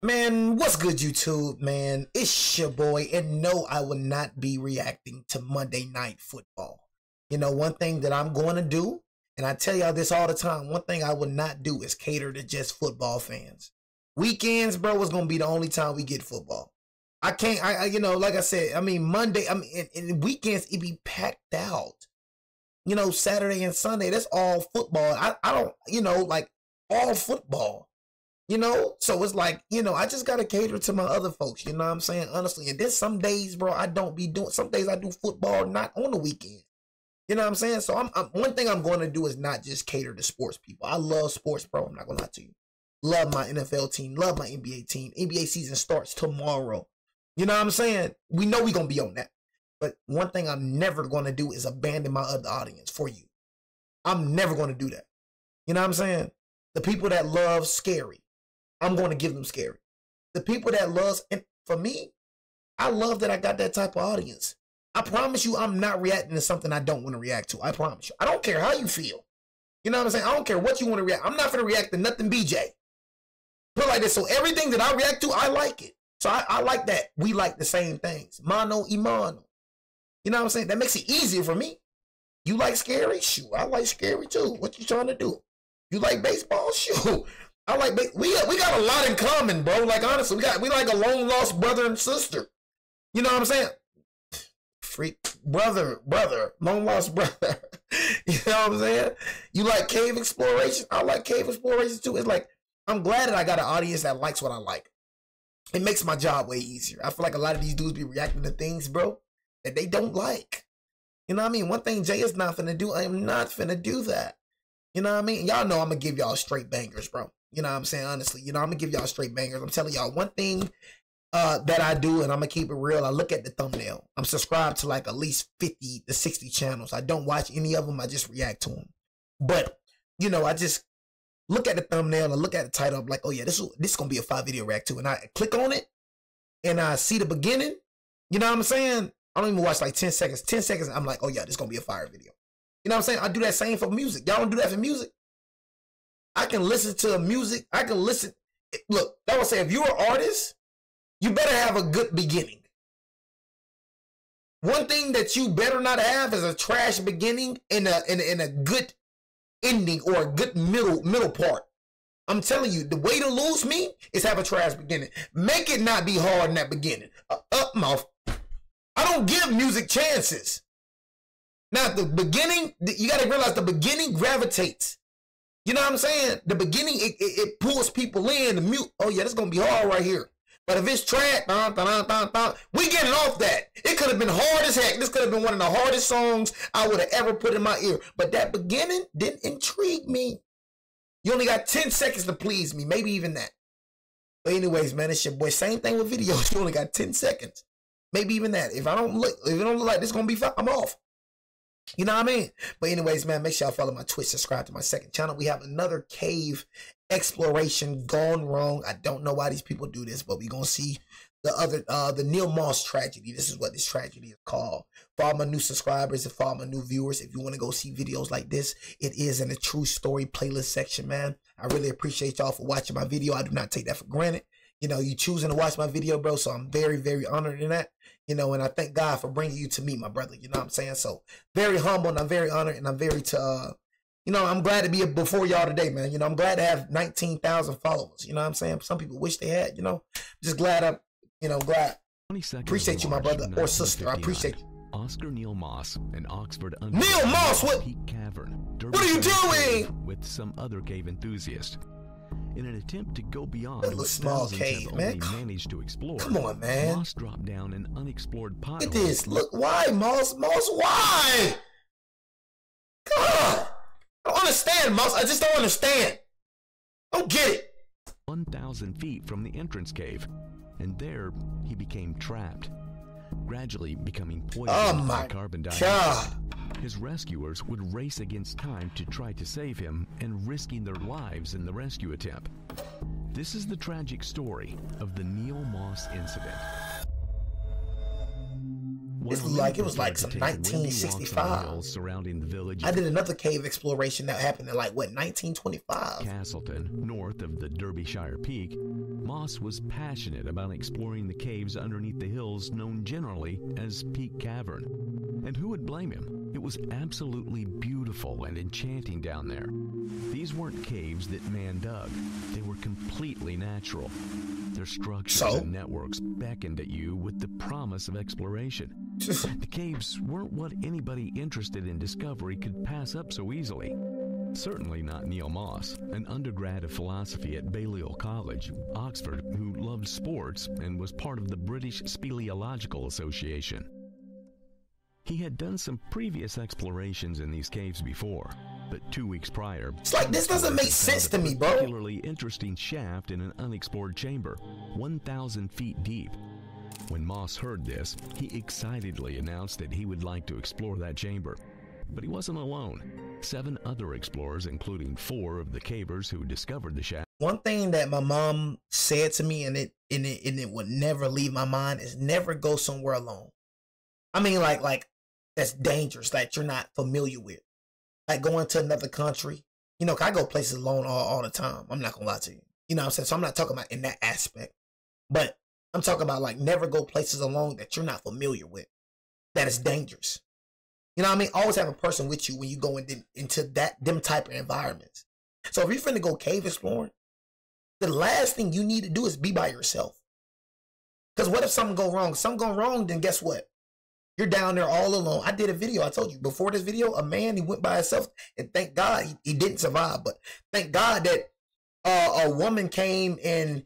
Man, what's good, YouTube, man? It's your boy, and no, I will not be reacting to Monday Night Football. You know, one thing that I'm going to do, and I tell y'all this all the time, one thing I will not do is cater to just football fans. Weekends, bro, is going to be the only time we get football. I can't, you know, like I said, I mean, Monday, I mean, in weekends, it be packed out. You know, Saturday and Sunday, that's all football. I don't, you know, like, all football. You know, so it's like, you know, I just got to cater to my other folks, you know what I'm saying? Honestly, and then some days, bro, I don't be doing, some days I do football, not on the weekend. You know what I'm saying? So one thing I'm going to do is not just cater to sports people. I love sports, bro. I'm not going to lie to you. Love my NFL team, love my NBA team. NBA season starts tomorrow. You know what I'm saying? We know we're going to be on that. But one thing I'm never going to do is abandon my other audience for you. I'm never going to do that. You know what I'm saying? The people that love scary, I'm going to give them scary. The people that loves, and for me, I love that I got that type of audience. I promise you, I'm not reacting to something I don't want to react to. I promise you. I don't care how you feel. You know what I'm saying? I don't care what you want to react. I'm not going to react to nothing BJ. Put it like this. So everything that I react to, I like it. So I like that. We like the same things. Mano y mano. You know what I'm saying? That makes it easier for me. You like scary? Shoot, I like scary too. What you trying to do? You like baseball? Shoot. I like, we got a lot in common, bro. Like, honestly, we like a long lost brother and sister. You know what I'm saying? Freak brother, long lost brother. You know what I'm saying? You like cave exploration? I like cave exploration too. It's like, I'm glad that I got an audience that likes what I like. It makes my job way easier. I feel like a lot of these dudes be reacting to things, bro, that they don't like. You know what I mean? One thing Jay is not finna do, I am not finna do that. You know what I mean? Y'all know I'm gonna give y'all straight bangers, bro. You know what I'm saying? Honestly, you know, I'm gonna give y'all straight bangers. I'm telling y'all one thing that I do, and I'm gonna keep it real. I look at the thumbnail. I'm subscribed to like at least 50 to 60 channels. I don't watch any of them. I just react to them. But, you know, I just look at the thumbnail. I look at the title. I'm like, oh yeah, this is gonna be a 5-video react to. And I click on it and I see the beginning. You know what I'm saying? I don't even watch like 10 seconds. 10 seconds, I'm like, oh yeah, this is gonna be a fire video. You know what I'm saying? I do that same for music. Y'all don't do that for music? I can listen to music. I can listen. Look, that would say if you're an artist, you better have a good beginning. One thing that you better not have is a trash beginning and a good ending or a good middle part. I'm telling you, the way to lose me is have a trash beginning. Make it not be hard in that beginning. Up mouth. I don't give music chances. Now, the beginning, you got to realize the beginning gravitates. You know what I'm saying? The beginning, it pulls people in. The mute, oh yeah, this is going to be hard right here. But if it's trash, we getting off that. It could have been hard as heck. This could have been one of the hardest songs I would have ever put in my ear. But that beginning didn't intrigue me. You only got 10 seconds to please me. Maybe even that. But anyways, man, it's your boy. Same thing with videos. You only got 10 seconds. Maybe even that. If it don't look like this is going to be fun, I'm off. You know what I mean? But anyways, man, make sure y'all follow my Twitch, subscribe to my second channel. We have another cave exploration gone wrong. I don't know why these people do this, but we're going to see the Neil Moss tragedy. This is what this tragedy is called. For all my new subscribers and for all my new viewers, if you want to go see videos like this, it is in the True Story playlist section, man. I really appreciate y'all for watching my video. I do not take that for granted. You know, you choosing to watch my video, bro, so I'm very, very honored in that. You know, and I thank God for bringing you to me, my brother. You know what I'm saying? So, very humble, and I'm very honored, and I'm very, you know, I'm glad to be before y'all today, man. You know, I'm glad to have 19,000 followers. You know what I'm saying? Some people wish they had, you know. Just glad I'm, you know, glad. Appreciate you, my brother or sister. I appreciate you. Oscar Neil Moss, an Oxford Neil Moss, what? Cavern. What are you doing? With some other cave enthusiasts. In an attempt to go beyond that little small cave, man. Managed to explore. Come on, man. Moss dropped down an unexplored pothole. Look at this. Look, why, Moss? Moss, why? God, I don't understand, Moss. I just don't understand. I don't get it. 1,000 feet from the entrance cave, and there he became trapped, gradually becoming poisoned by carbon dioxide. God. His rescuers would race against time to try to save him and risking their lives in the rescue attempt. This is the tragic story of the Neil Moss incident. It was like some 1965. Surrounding the village. I did another cave exploration that happened in like what, 1925. Castleton, north of the Derbyshire Peak, Moss was passionate about exploring the caves underneath the hills known generally as Peak Cavern. And who would blame him? It was absolutely beautiful and enchanting down there. These weren't caves that man dug. They were completely natural. Their structures and networks beckoned at you with the promise of exploration. The caves weren't what anybody interested in discovery could pass up so easily. Certainly not Neil Moss, an undergrad of philosophy at Balliol College, Oxford, who loved sports and was part of the British Speleological Association. He had done some previous explorations in these caves before, but 2 weeks prior, it's like, this doesn't make sense to me, bro. A particularly interesting shaft in an unexplored chamber, 1,000 feet deep. When Moss heard this, he excitedly announced that he would like to explore that chamber. But he wasn't alone. 7 other explorers, including 4 of the cavers who discovered the shaft. One thing that my mom said to me, and it would never leave my mind, is never go somewhere alone. I mean, like that's dangerous, that you're not familiar with. Like going to another country. You know, I go places alone all the time. I'm not gonna lie to you. You know what I'm saying? So I'm not talking about in that aspect. But I'm talking about like never go places alone that you're not familiar with. That is dangerous. You know what I mean? Always have a person with you when you go into them type of environments. So if you're finna go cave exploring, the last thing you need to do is be by yourself. Because what if something go wrong? Something go wrong, then guess what? You're down there all alone. I did a video. I told you before this video, a man, he went by himself, and thank God he didn't survive. But thank God that a woman came and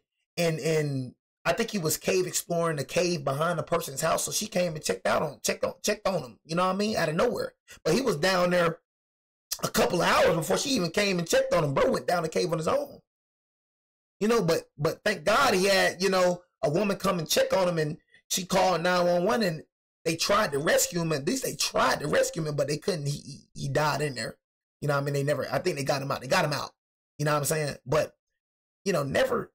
I think he was cave exploring the cave behind the person's house. So she came and checked on him. You know what I mean? Out of nowhere. But he was down there a couple of hours before she even came and checked on him. Bro went down the cave on his own. You know, but thank God he had, you know, a woman come and check on him, and she called 911, and they tried to rescue him. At least they tried to rescue him, but they couldn't. He died in there. You know what I mean? I think they got him out. They got him out. You know what I'm saying? But, you know, never,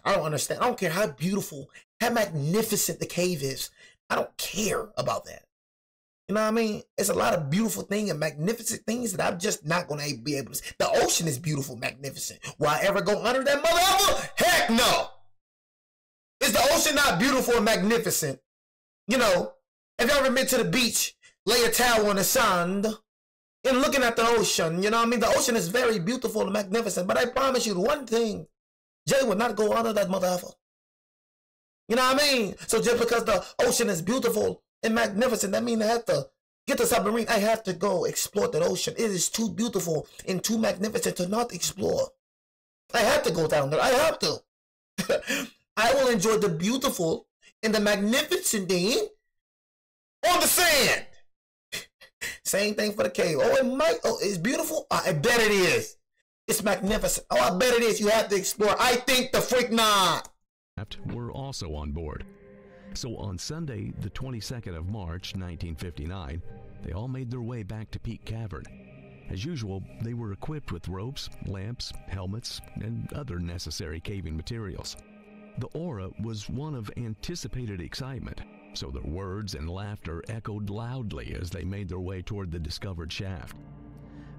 I don't understand. I don't care how beautiful, how magnificent the cave is. I don't care about that. You know what I mean? It's a lot of beautiful things and magnificent things that I'm just not going to be able to see. The ocean is beautiful, magnificent. Will I ever go under that mother? Heck no. Is the ocean not beautiful and magnificent? You know, have you ever been to the beach, lay a towel on the sand, and looking at the ocean? You know what I mean? The ocean is very beautiful and magnificent, but I promise you one thing, Jay will not go under that motherfucker. You know what I mean? So just because the ocean is beautiful and magnificent, that means I have to get the submarine. I have to go explore the ocean. It is too beautiful and too magnificent to not explore. I have to go down there. I have to. I will enjoy the beautiful and the magnificent thing on the sand. Same thing for the cave. It's beautiful. I bet it is. It's magnificent. Oh, I bet it is. You have to explore. I think the freak not. Were also on board. So on Sunday, the 22nd of March, 1959, they all made their way back to Peak Cavern. As usual, they were equipped with ropes, lamps, helmets, and other necessary caving materials. The aura was one of anticipated excitement, so their words and laughter echoed loudly as they made their way toward the discovered shaft.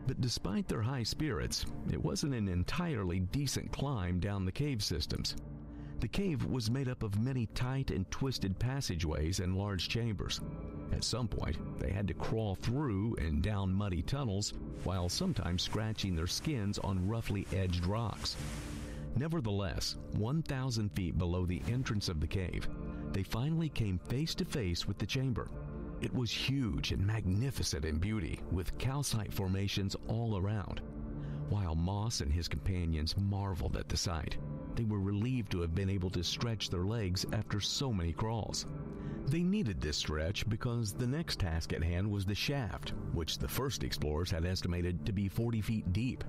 But despite their high spirits, it wasn't an entirely decent climb down the cave systems. The cave was made up of many tight and twisted passageways and large chambers. At some point, they had to crawl through and down muddy tunnels, while sometimes scratching their skins on roughly edged rocks. Nevertheless, 1,000 feet below the entrance of the cave, they finally came face to face with the chamber. It was huge and magnificent in beauty, with calcite formations all around. While Moss and his companions marveled at the sight, they were relieved to have been able to stretch their legs after so many crawls. They needed this stretch because the next task at hand was the shaft, which the first explorers had estimated to be 40 feet deep.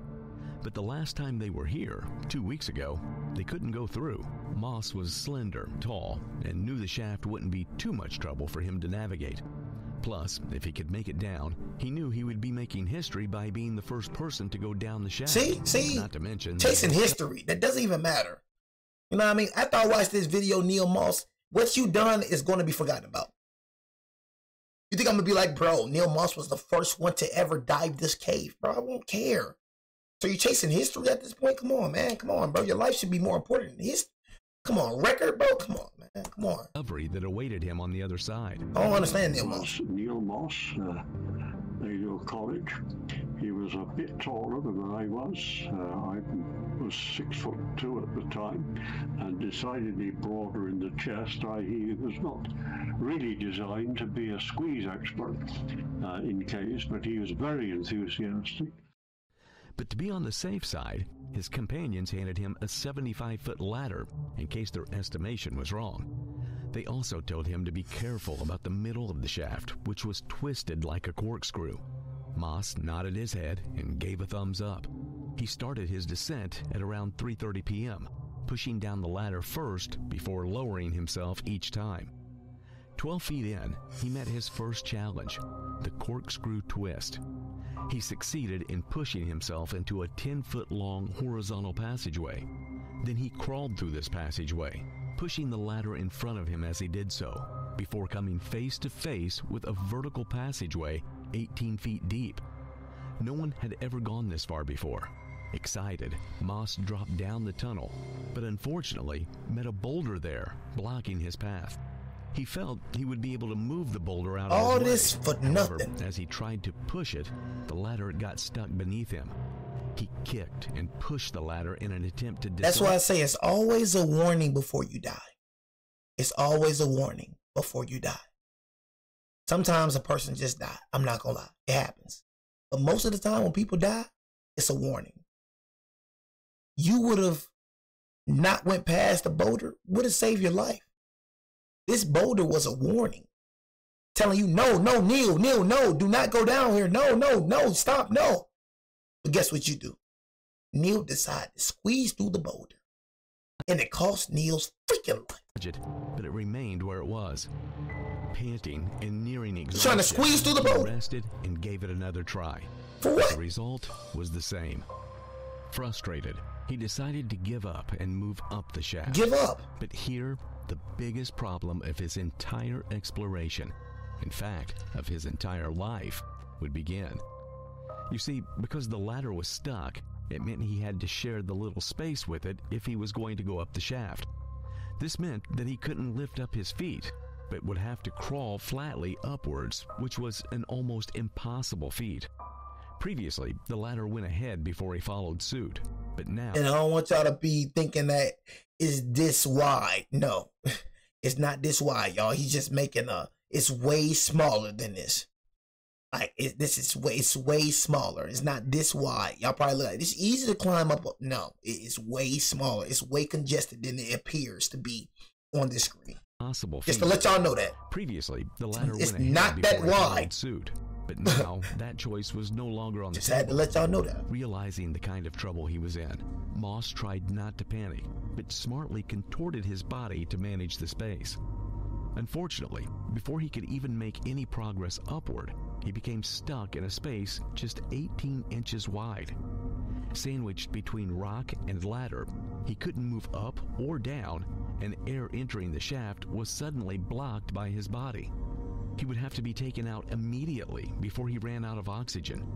But the last time they were here, 2 weeks ago, they couldn't go through. Moss was slender, tall, and knew the shaft wouldn't be too much trouble for him to navigate. Plus, if he could make it down, he knew he would be making history by being the first person to go down the shaft. See? Not to mention chasing history. That doesn't even matter. You know what I mean? After I watched this video, Neil Moss, what you done is going to be forgotten about. You think I'm gonna be like, bro, Neil Moss was the first one to ever dive this cave, bro? I won't care. So you're chasing history at this point? Come on, man. Come on, bro. Your life should be more important than history. Come on, record, bro. Come on, man. Come on. Discovery that awaited him on the other side. I don't understand Neil Moss. Neil Moss, Yale College. He was a bit taller than I was. I was 6'2" at the time, and decidedly broader in the chest. He was not really designed to be a squeeze expert in case, but he was very enthusiastic. But to be on the safe side, his companions handed him a 75-foot ladder in case their estimation was wrong. They also told him to be careful about the middle of the shaft, which was twisted like a corkscrew. Moss nodded his head and gave a thumbs up. He started his descent at around 3:30 p.m., pushing down the ladder first before lowering himself each time. 12 feet in, he met his first challenge, the corkscrew twist. He succeeded in pushing himself into a 10-foot-long horizontal passageway. Then he crawled through this passageway, pushing the ladder in front of him as he did so, before coming face to face with a vertical passageway 18 feet deep. No one had ever gone this far before. Excited, Moss dropped down the tunnel, but unfortunately met a boulder there, blocking his path. He felt he would be able to move the boulder out of his way. All this for However, nothing. as he tried to push it, the ladder got stuck beneath him. He kicked and pushed the ladder in an attempt to That's why I say it's always a warning before you die. It's always a warning before you die. Sometimes a person just dies. I'm not gonna lie. It happens. But most of the time when people die, it's a warning. You would have not went past the boulder, would have saved your life. This boulder was a warning. Telling you, no, Neil, no, do not go down here. No, stop, no. But guess what you do? Neil decided to squeeze through the boulder. And it cost Neil's freaking life. But it remained where it was. Panting and nearing exhaustion, Trying to squeeze through the boulder. he rested and gave it another try. For what? The result was the same. Frustrated, he decided to give up and move up the shaft. Give up. But here, the biggest problem of his entire exploration, in fact, of his entire life, would begin. You see, because the ladder was stuck, it meant he had to share the little space with it if he was going to go up the shaft. This meant that he couldn't lift up his feet, but would have to crawl flatly upwards, which was an almost impossible feat. Previously, the ladder went ahead before he followed suit, but now... And I don't want y'all to be thinking that is this wide. No, it's not this wide, y'all. He's just making it's way smaller than this. Like, it's way smaller. It's not this wide. Y'all probably look like it's easy to climb up. No, it's way smaller. It's way congested than it appears to be on this screen. Possible just to let y'all know that. Previously, the ladder it's went ahead not that before he followed wide. Suit. But now, that choice was no longer on the just table. had to let y'all know that. Realizing the kind of trouble he was in, Moss tried not to panic, but smartly contorted his body to manage the space. Unfortunately, before he could even make any progress upward, he became stuck in a space just 18 inches wide. Sandwiched between rock and ladder, he couldn't move up or down, and air entering the shaft was suddenly blocked by his body. He would have to be taken out immediately before he ran out of oxygen.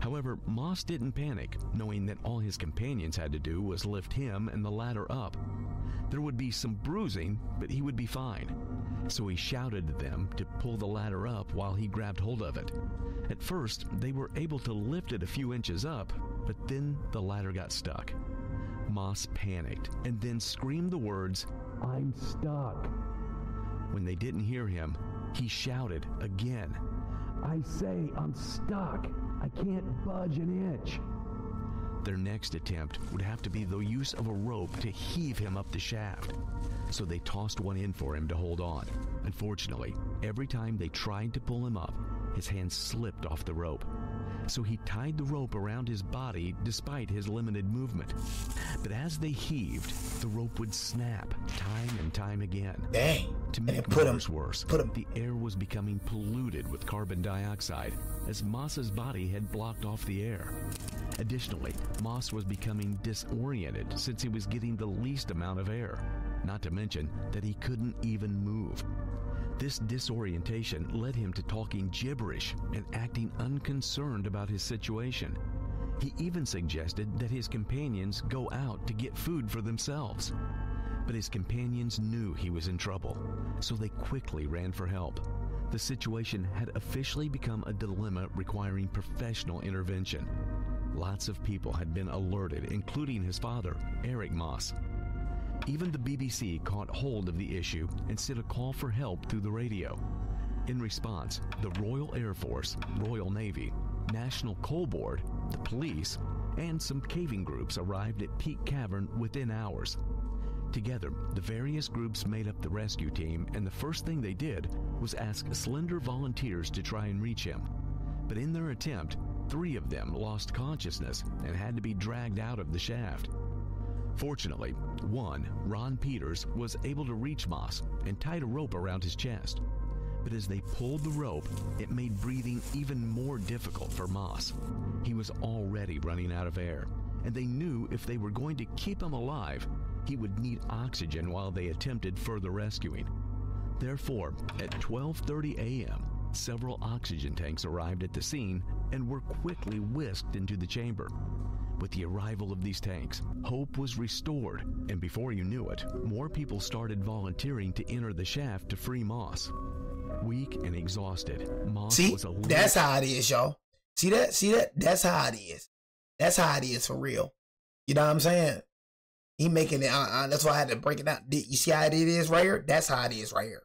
However, Moss didn't panic, knowing that all his companions had to do was lift him and the ladder up. There would be some bruising, but he would be fine. So he shouted to them to pull the ladder up while he grabbed hold of it. At first, they were able to lift it a few inches up, but then the ladder got stuck. Moss panicked and then screamed the words, "I'm stuck." When they didn't hear him, he shouted again, "I say I'm stuck. I can't budge an inch." Their next attempt would have to be the use of a rope to heave him up the shaft. So they tossed one in for him to hold on. Unfortunately, every time they tried to pull him up, his hands slipped off the rope. So he tied the rope around his body despite his limited movement. But as they heaved, the rope would snap time and time again. Dang. To make matters worse, the air was becoming polluted with carbon dioxide as Moss's body had blocked off the air. Additionally, Moss was becoming disoriented since he was getting the least amount of air, not to mention that he couldn't even move. This disorientation led him to talking gibberish and acting unconcerned about his situation. He even suggested that his companions go out to get food for themselves. But his companions knew he was in trouble, so they quickly ran for help. The situation had officially become a dilemma requiring professional intervention. Lots of people had been alerted, including his father, Eric Moss. Even the BBC caught hold of the issue and sent a call for help through the radio. In response, the Royal Air Force, Royal Navy, National Coal Board, the police, and some caving groups arrived at Peak Cavern within hours. Together, the various groups made up the rescue team, and the first thing they did was ask slender volunteers to try and reach him. But in their attempt, 3 of them lost consciousness and had to be dragged out of the shaft. Fortunately, one, Ron Peters, was able to reach Moss and tied a rope around his chest. But as they pulled the rope, it made breathing even more difficult for Moss. He was already running out of air, and they knew if they were going to keep him alive, he would need oxygen while they attempted further rescuing. Therefore, at 12:30 a.m., several oxygen tanks arrived at the scene and were quickly whisked into the chamber. With the arrival of these tanks, hope was restored, and before you knew it, more people started volunteering to enter the shaft to free Moss. Weak and exhausted, Moss was a little... That's how it is, y'all. See that? See that? That's how it is. That's how it is for real. You know what I'm saying? He making it. That's why I had to break it down. You see how it is right here? That's how it is right here.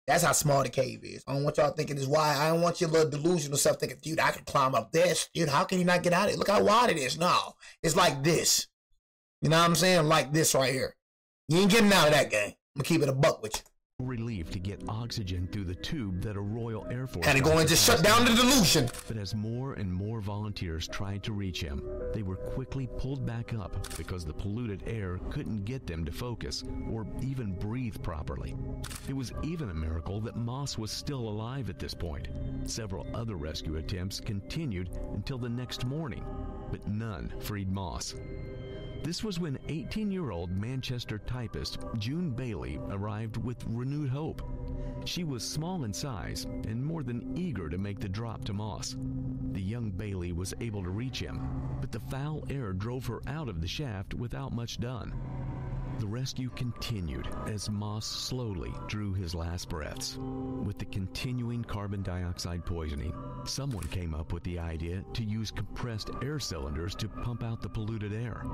That's how small the cave is. I don't want y'all thinking this wide. I don't want your little delusional self thinking, dude, I can climb up this. Dude, how can you not get out of it? Look how wide it is. No, it's like this. You know what I'm saying? Like this right here. You ain't getting out of that game. I'm going to keep it a buck with you. Relief to get oxygen through the tube that a Royal Air Force had to go and just shut down the delusion. But as more and more volunteers tried to reach him, they were quickly pulled back up because the polluted air couldn't get them to focus or even breathe properly. It was even a miracle that Moss was still alive at this point. Several other rescue attempts continued until the next morning, but none freed Moss. This was when 18-year-old Manchester typist June Bailey arrived with renewed hope. She was small in size and more than eager to make the drop to Moss. The young Bailey was able to reach him, but the foul air drove her out of the shaft without much done. The rescue continued as Moss slowly drew his last breaths. With the continuing carbon dioxide poisoning, someone came up with the idea to use compressed air cylinders to pump out the polluted air.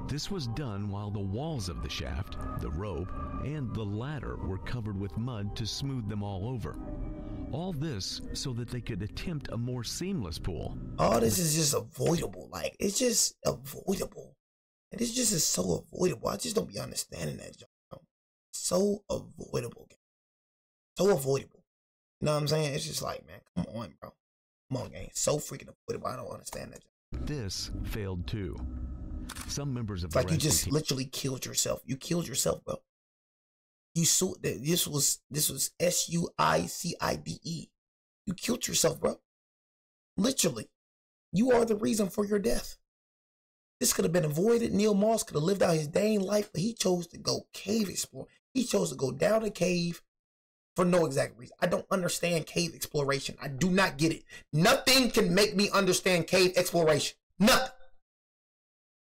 This was done while the walls of the shaft, the rope, and the ladder were covered with mud to smooth them all over. All this so that they could attempt a more seamless pool. All this is just avoidable. Like, it's just avoidable. And this just is so avoidable. I just don't be understanding that, Joe. So avoidable. So avoidable. You know what I'm saying? It's just like, man, come on, bro. Come on, gang. It's so freaking avoidable. I don't understand that, Joe. This failed too. Some members of it's like you just literally killed yourself. You killed yourself, bro. You saw that this was suicide. You killed yourself, bro. Literally. You are the reason for your death. This could have been avoided. Neil Moss could have lived out his dang life, but he chose to go cave explore. He chose to go down a cave for no exact reason. I don't understand cave exploration. I do not get it. Nothing can make me understand cave exploration. Nothing.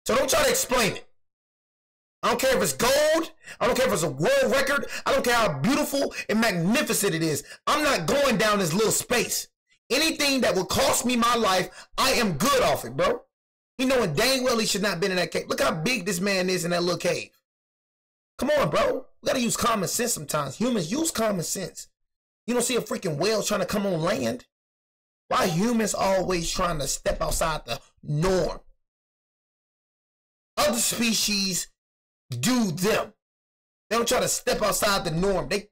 So don't try to explain it. I don't care if it's gold. I don't care if it's a world record. I don't care how beautiful and magnificent it is. I'm not going down this little space. Anything that will cost me my life, I am good off it, bro. He knowing dang well he should not have been in that cave. Look how big this man is in that little cave. Come on, bro. We gotta use common sense sometimes. Humans use common sense. You don't see a freaking whale trying to come on land. Why are humans always trying to step outside the norm? Other species do them. They don't try to step outside the norm. They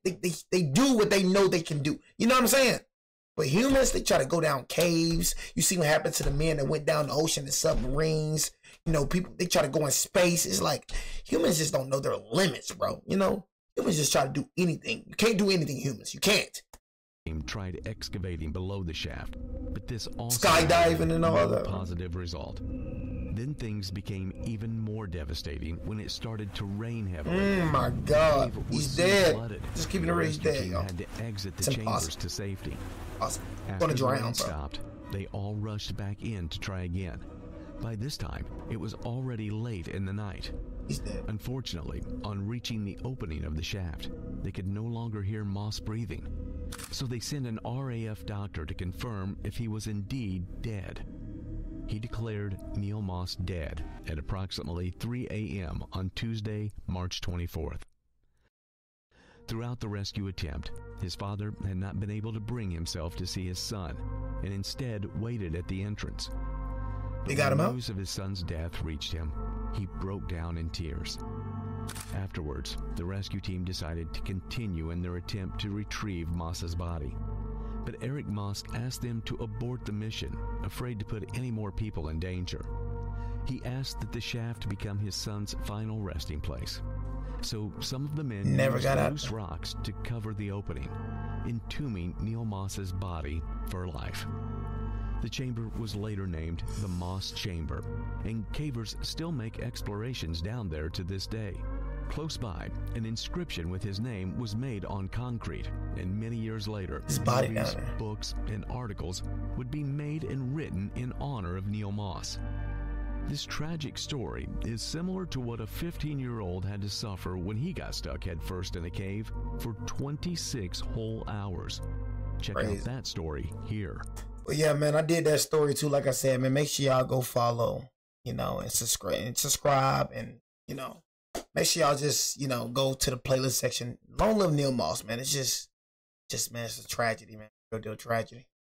do what they know they can do. You know what I'm saying? But humans, they try to go down caves. You see what happened to the men that went down the ocean in submarines. You know, people, they try to go in space. It's like humans just don't know their limits, bro. You know, humans just try to do anything. You can't do anything, humans. You can't. Tried excavating below the shaft, but this also skydiving and all that positive result. Then things became even more devastating when it started to rain heavily. Oh my God, he's dead. Flooded. Just keeping it real, he's dead, y'all. Had to exit the It's chambers impossible. to safety. Awesome. After Gonna the drown, rain bro. stopped, they all rushed back in to try again. By this time, it was already late in the night. He's dead. Unfortunately, on reaching the opening of the shaft, they could no longer hear Moss breathing. So they sent an RAF doctor to confirm if he was indeed dead. He declared Neil Moss dead at approximately 3 a.m. on Tuesday, March 24th. Throughout the rescue attempt, his father had not been able to bring himself to see his son, and instead waited at the entrance. But They got him when out? news of his son's death reached him, he broke down in tears. Afterwards, the rescue team decided to continue in their attempt to retrieve Moss's body. But Eric Moss asked them to abort the mission, afraid to put any more people in danger. He asked that the shaft become his son's final resting place. So some of the men Never used got out. loose rocks to cover the opening, entombing Neil Moss's body for life. The chamber was later named the Moss Chamber, and cavers still make explorations down there to this day. Close by, an inscription with his name was made on concrete, and many years later, His body movies, down there. books, and articles would be made and written in honor of Neil Moss. This tragic story is similar to what a 15-year-old had to suffer when he got stuck headfirst in a cave for 26 whole hours. Check Crazy. out that story here. Well, yeah, man, I did that story too. Like I said, man, make sure y'all go follow, and subscribe, and make sure y'all just, go to the playlist section. Long live Neil Moss, man. It's just, man, it's a tragedy, man. Real deal tragedy.